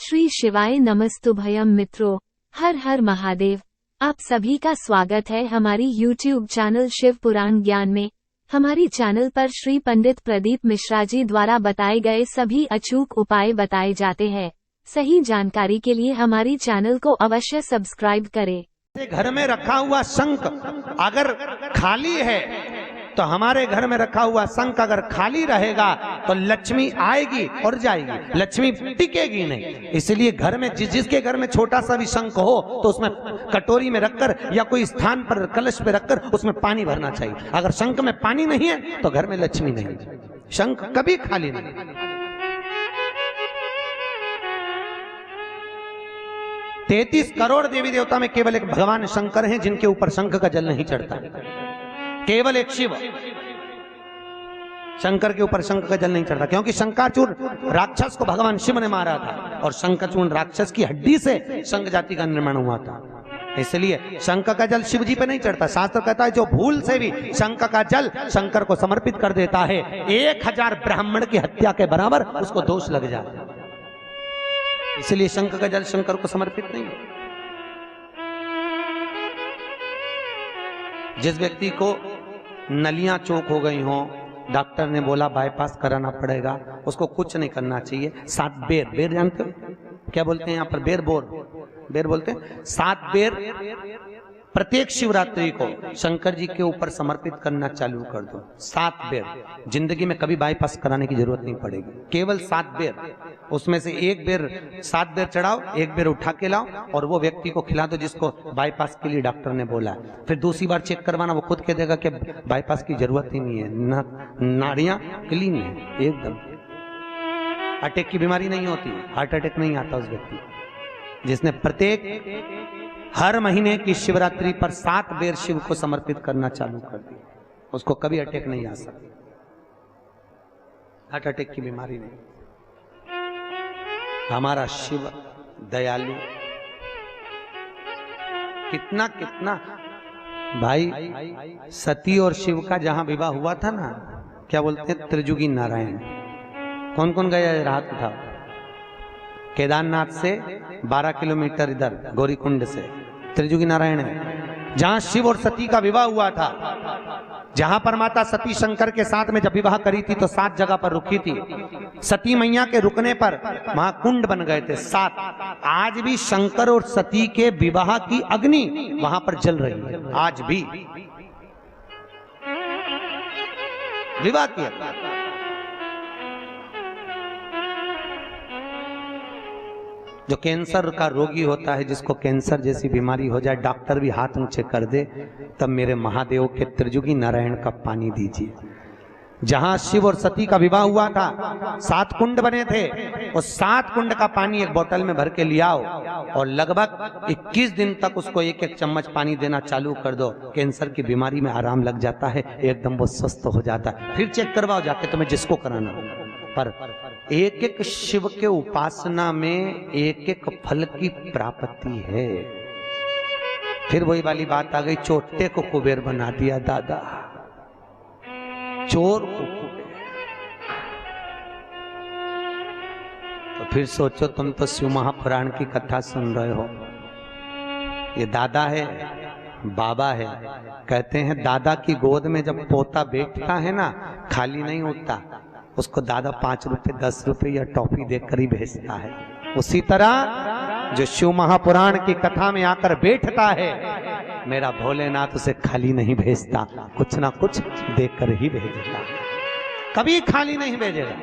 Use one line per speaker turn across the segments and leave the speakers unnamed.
श्री शिवाय नमस्तुभयम मित्रों, हर हर महादेव। आप सभी का स्वागत है हमारी YouTube चैनल शिव पुराण ज्ञान में। हमारी चैनल पर श्री पंडित प्रदीप मिश्रा जी द्वारा बताए गए सभी अचूक उपाय बताए जाते हैं। सही जानकारी के लिए हमारी चैनल को अवश्य सब्सक्राइब करें।
घर में रखा हुआ शंख अगर खाली है तो हमारे घर में रखा हुआ शंख अगर खाली रहेगा तो लक्ष्मी आएगी और जाएगी, लक्ष्मी टिकेगी नहीं। इसलिए घर में जिसके घर में छोटा सा भी शंख हो तो उसमें कटोरी में रखकर या कोई स्थान पर कलश पे रखकर उसमें पानी भरना चाहिए। अगर शंख में पानी नहीं है तो घर में लक्ष्मी नहीं, शंख कभी खाली नहीं। 33 करोड़ देवी देवता में केवल एक भगवान शंकर हैं जिनके ऊपर शंख का जल नहीं चढ़ता। केवल एक शिव शंकर के ऊपर शंख का जल नहीं चढ़ता, क्योंकि शंकाचूर राक्षस को भगवान शिव ने मारा था और शंकाचूर राक्षस की हड्डी से शंख जाति का निर्माण हुआ था। इसलिए शंख का जल शिव जी पे नहीं चढ़ता। शास्त्र कहता है जो भूल से भी शंख का जल शंकर को समर्पित कर देता है 1000 ब्राह्मण की हत्या के बराबर उसको दोष लग जाता है। इसलिए शंख का जल शंकर को समर्पित नहीं। जिस व्यक्ति को नलियां चौक हो गई हों, डॉक्टर ने बोला बाईपास कराना पड़ेगा, उसको कुछ नहीं करना चाहिए। 7 बेर, बेर जानते हो क्या बोलते हैं यहाँ पर? बेर बेर बोलते हैं। 7 बेर प्रत्येक शिवरात्रि को शंकर जी के ऊपर समर्पित करना चालू कर दो। 7 बेर, जिंदगी में कभी बाईपास कराने की जरूरत नहीं पड़ेगी। केवल 7 बेर, उसमें से एक बेर 7 बेर चढ़ाओ, एक बेर उठा के लाओ और वो व्यक्ति को खिला दो जिसको बाईपास के लिए डॉक्टर ने बोला। फिर दूसरी बार चेक करवाना, वो खुद कह देगा कि बाईपास की जरूरत ही नहीं है, नाड़ियां क्लीन है एकदम। अटैक की बीमारी नहीं होती, हार्ट अटैक नहीं आता उस व्यक्ति जिसने प्रत्येक हर महीने की शिवरात्रि पर 7 बेर शिव को समर्पित करना चालू कर दिया, उसको कभी अटैक नहीं आ सकती, हार्ट अटैक की बीमारी नहीं। हमारा शिव दयालु कितना कितना भाई। सती और शिव का जहां विवाह हुआ था ना, क्या बोलते हैं, त्रिजुगी नारायण। कौन कौन गया? रात था केदारनाथ से 12 किलोमीटर इधर गौरीकुंड से त्रिजुगी नारायण है, जहां शिव और सती का विवाह हुआ था। जहां पर माता सती शंकर के साथ में जब विवाह करी थी तो 7 जगह पर रुकी थी। सती मैया के रुकने पर वहां कुंड बन गए थे 7। आज भी शंकर और सती के विवाह की अग्नि वहां पर जल रही है, आज भी विवाह किया। जो कैंसर का रोगी होता है, जिसको कैंसर जैसी बीमारी हो जाए, डॉक्टर भी हाथ ऊंचे कर दे, तब मेरे महादेव के त्रिजुगी नारायण का पानी दीजिए। जहां शिव और सती का विवाह हुआ था 7 कुंड बने थे, उस 7 कुंड का पानी एक बोतल में भर के ले आओ और लगभग 21 दिन तक उसको 1-1 चम्मच पानी देना चालू कर दो। कैंसर की बीमारी में आराम लग जाता है, एकदम वो स्वस्थ हो जाता है। फिर चेक करवाओ जाके तुम्हें जिसको कराना हो। पर एक शिव के उपासना में एक फल की प्राप्ति है। फिर वही वाली बात आ गई, चोटे को कुबेर बना दिया दादा, चोर को कुबेर। तो फिर सोचो, तुम तो शिव महापुराण की कथा सुन रहे हो, ये दादा है बाबा है। कहते हैं दादा की गोद में जब पोता बैठता है ना, खाली नहीं उठता, उसको दादा 5 रुपए 10 रुपए या टॉफी देकर ही भेजता है। उसी तरह जो शिव महापुराण की कथा में आकर बैठता है, मेरा भोलेनाथ उसे खाली नहीं भेजता, कुछ ना कुछ देकर ही भेजता, कभी खाली नहीं भेजेगा।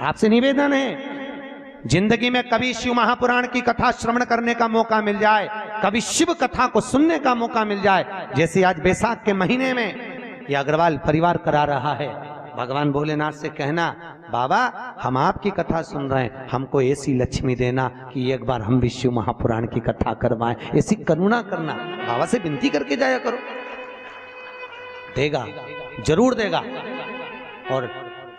आपसे निवेदन है, जिंदगी में कभी शिव महापुराण की कथा श्रवण करने का मौका मिल जाए, कभी शिव कथा को सुनने का मौका मिल जाए, जैसे आज बैसाख के महीने में यह अग्रवाल परिवार करा रहा है, भगवान भोलेनाथ से कहना, बाबा हम आपकी कथा सुन रहे हैं, हमको ऐसी लक्ष्मी देना कि एक बार हम भी शिव महापुराण की कथा करवाएं, ऐसी करुणा करना। बाबा से विनती करके जाया करो, देगा, जरूर देगा। और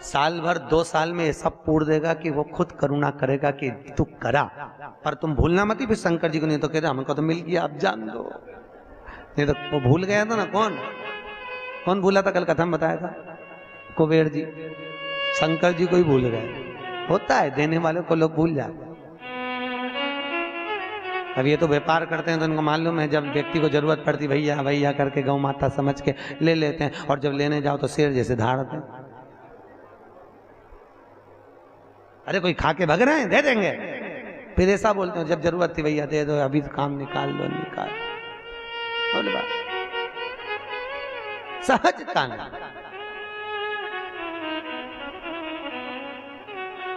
साल भर 2 साल में ऐसा पूर्ण देगा कि वो खुद करुणा करेगा कि तू करा। पर तुम भूलना मत ही फिर शंकर जी को, नहीं तो कहते हमको तो मिल गया, आप जान दो। नहीं तो वो भूल गया था ना, कौन भूला था? कल कथा में बताया था, कुबेर जी। शंकर जी को ही भूल गए, होता है, देने वाले को लोग भूल जाते। अब ये तो व्यापार करते हैं तो इनको मालूम है, जब व्यक्ति को जरूरत पड़ती भैया भैया करके गौ माता समझ के ले लेते हैं, और जब लेने जाओ तो शेर जैसे धाड़ते हैं। अरे कोई खा के भग रहे हैं, दे देंगे, फिर ऐसा बोलते हैं जब जरूरत थी भैया दे दो, अभी तो काम निकाल लो, निकाल बोले बात सहजता नहीं।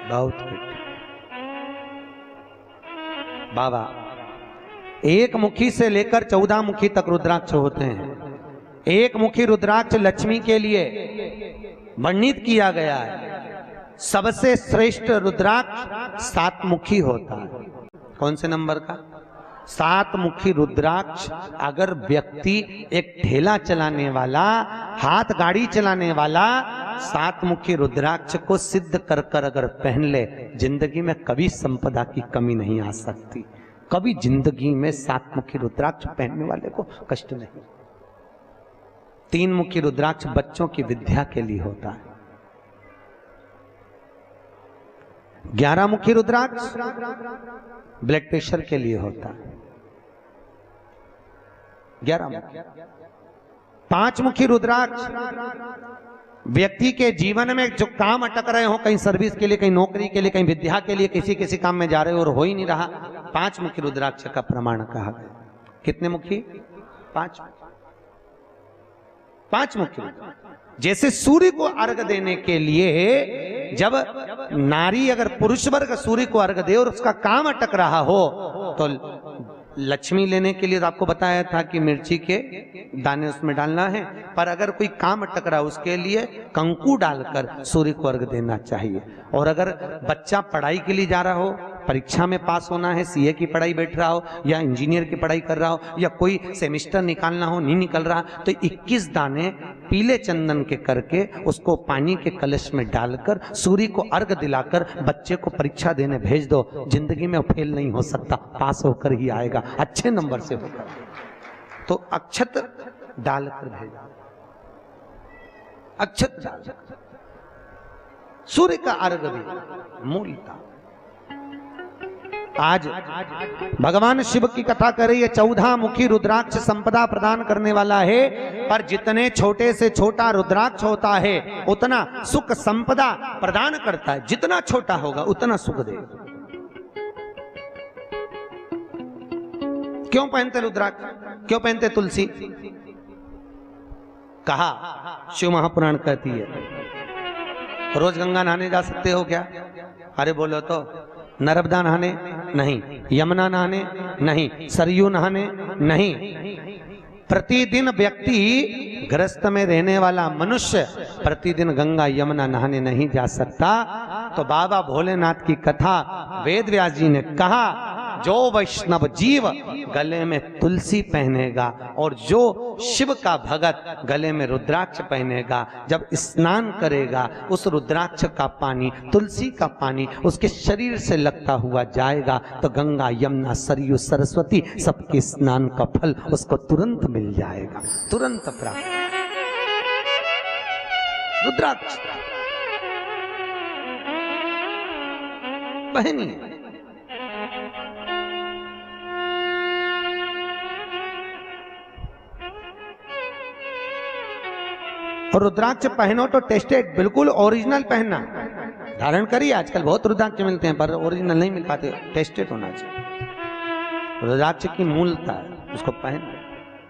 बहुत बाबा एक मुखी से लेकर 14 मुखी तक रुद्राक्ष होते हैं। एक मुखी रुद्राक्ष लक्ष्मी के लिए वर्णित किया गया है। सबसे श्रेष्ठ रुद्राक्ष 7 मुखी होता है। कौन से नंबर का? 7 मुखी रुद्राक्ष। अगर व्यक्ति एक ठेला चलाने वाला, हाथ गाड़ी चलाने वाला 7 मुखी रुद्राक्ष को सिद्ध कर कर अगर पहन ले, जिंदगी में कभी संपदा की कमी नहीं आ सकती। कभी जिंदगी में 7 मुखी रुद्राक्ष पहनने वाले को कष्ट नहीं। 3 मुखी रुद्राक्ष बच्चों की विद्या के लिए होता है। 11 मुखी रुद्राक्ष ब्लड प्रेशर के लिए होता है। 11 मुखी। 5 मुखी रुद्राक्ष व्यक्ति के जीवन में जो काम अटक रहे हो, कहीं सर्विस के लिए, कहीं नौकरी के लिए, कहीं विद्या के लिए, किसी काम में जा रहे हो और हो ही नहीं रहा, 5 मुखी रुद्राक्ष का प्रमाण कहा गया। कितने मुखी? 5। 5 मुखी। जैसे सूर्य को अर्घ देने के लिए जब नारी अगर पुरुष वर्ग सूर्य को अर्घ दे और उसका काम अटक रहा हो, तो लक्ष्मी लेने के लिए तो आपको बताया था कि मिर्ची के दाने उसमें डालना है, पर अगर कोई काम अटक रहा उसके लिए कंकु डालकर सूर्य को अर्घ देना चाहिए। और अगर बच्चा पढ़ाई के लिए जा रहा हो, परीक्षा में पास होना है, सीए की पढ़ाई बैठ रहा हो या इंजीनियर की पढ़ाई कर रहा हो, या कोई सेमेस्टर निकालना हो, नहीं निकल रहा, तो 21 दाने पीले चंदन के करके उसको पानी के कलश में डालकर सूर्य को अर्घ दिलाकर बच्चे को परीक्षा देने भेज दो। जिंदगी में फेल नहीं हो सकता, पास होकर ही आएगा, अच्छे नंबर से होकर। तो अक्षत डालकर भेजा, अक्षत डाल, सूर्य का अर्घ भी मूलता। आज भगवान शिव की कथा कर रही है। 14 मुखी रुद्राक्ष संपदा प्रदान करने वाला है, पर जितने छोटे से छोटा रुद्राक्ष होता है उतना सुख संपदा प्रदान करता है। जितना छोटा होगा उतना सुख दे। क्यों पहनते रुद्राक्ष? क्यों पहनते तुलसी? कहा शिव महापुराण कहती है रोज गंगा नहाने जा सकते हो क्या? अरे बोलो तो। नर्मदा नहाने नहीं, यमुना नहाने नहीं, सरयू नहाने नहीं। प्रतिदिन व्यक्ति गृहस्थ में रहने वाला मनुष्य प्रतिदिन गंगा यमुना नहाने नहीं जा सकता। तो बाबा भोलेनाथ की कथा वेद व्यास जी ने कहा, जो वैष्णव जीव गले में तुलसी पहनेगा और जो शिव का भगत गले में रुद्राक्ष पहनेगा, जब स्नान करेगा उस रुद्राक्ष का पानी, तुलसी का पानी उसके शरीर से लगता हुआ जाएगा, तो गंगा यमुना सरयू सरस्वती सबके स्नान का फल उसको तुरंत मिल जाएगा, तुरंत प्राप्त। रुद्राक्ष पहनिए। और रुद्राक्ष पहनो तो टेस्टेड, बिल्कुल ओरिजिनल पहनना। धारण करिए, आजकल बहुत रुद्राक्ष मिलते हैं पर ओरिजिनल नहीं मिल पाते, टेस्टेड होना चाहिए। रुद्राक्ष की मूलता है, उसको पहन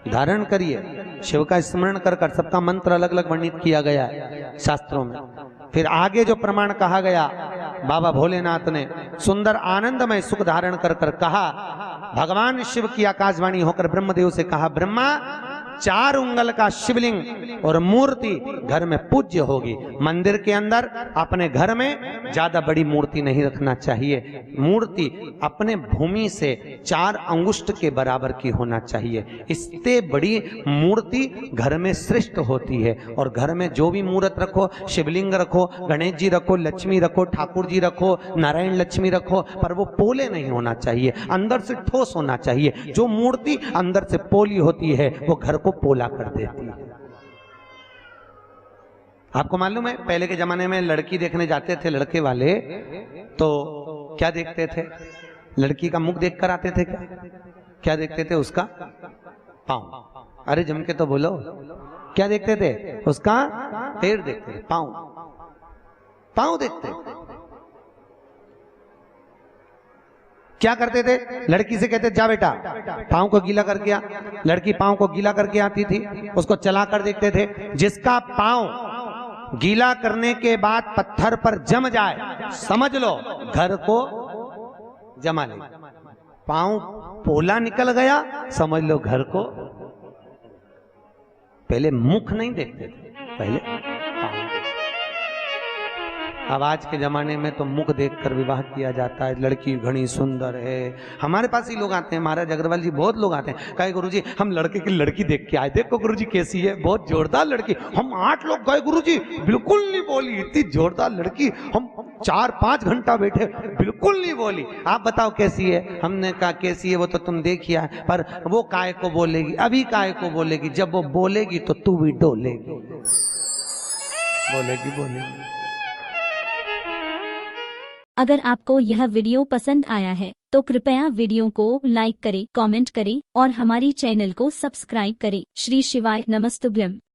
धारण करिए। शिव का स्मरण कर कर, सबका मंत्र अलग अलग वर्णित किया गया है शास्त्रों में। फिर आगे जो प्रमाण कहा गया, बाबा भोलेनाथ ने सुंदर आनंदमय सुख धारण कर कर कहा, भगवान शिव की आकाशवाणी होकर ब्रह्मदेव से कहा, ब्रह्मा 4 उंगल का शिवलिंग और मूर्ति घर में पूज्य होगी। मंदिर के अंदर अपने घर में ज्यादा बड़ी मूर्ति नहीं रखना चाहिए। मूर्ति अपने भूमि से 4 अंगुष्ठ के बराबर की होना चाहिए। इससे बड़ी मूर्ति घर में श्रेष्ठ होती है। और घर में जो भी मूर्त रखो, शिवलिंग रखो, गणेश जी रखो, लक्ष्मी रखो, ठाकुर जी रखो, नारायण लक्ष्मी रखो, पर वो पोले नहीं होना चाहिए, अंदर से ठोस होना चाहिए। जो मूर्ति अंदर से पोली होती है वो घर को पोला कर देती है। आपको मालूम है पहले के जमाने में लड़की देखने जाते थे लड़के वाले, तो क्या देखते थे? लड़की का मुख देख कर आते थे क्या? क्या देखते थे? उसका पाँव। अरे जम के तो बोलो, क्या देखते थे? उसका पैर देखते थे, पाँव, पाँव देखते थे। क्या करते थे? लड़की से कहते जा बेटा पाँव को गीला करके आ। लड़की पाँव को गीला करके आती थी, उसको चला कर देखते थे। जिसका पाँव गीला करने के बाद पत्थर पर जम जाए, समझ लो घर को जमा ले। पाँव पोला निकल गया, समझ लो घर को। पहले मुख नहीं देखते थे, पहले पाँव। अब आज के जमाने में तो मुख देखकर विवाह किया जाता है। लड़की घनी सुंदर है। हमारे पास ही लोग आते हैं, महाराज अग्रवाल जी, बहुत लोग आते हैं, कहे गुरुजी हम लड़के की लड़की देख के आए, देखो गुरुजी कैसी है, बहुत जोरदार लड़की। हम 8 लोग गए गुरुजी, बिल्कुल नहीं बोली, इतनी जोरदार लड़की। हम 4-5 घंटा बैठे, बिल्कुल नहीं बोली। आप बताओ कैसी है? हमने कहा कैसी है वो तो तुम देखिए, पर वो काय को बोलेगी, अभी काय को बोलेगी, जब वो बोलेगी तो तू भी डोलेगी। बोलेगी।
अगर आपको यह वीडियो पसंद आया है तो कृपया वीडियो को लाइक करें, कमेंट करें और हमारी चैनल को सब्सक्राइब करें। श्री शिवाय नमस्तुभ्यम।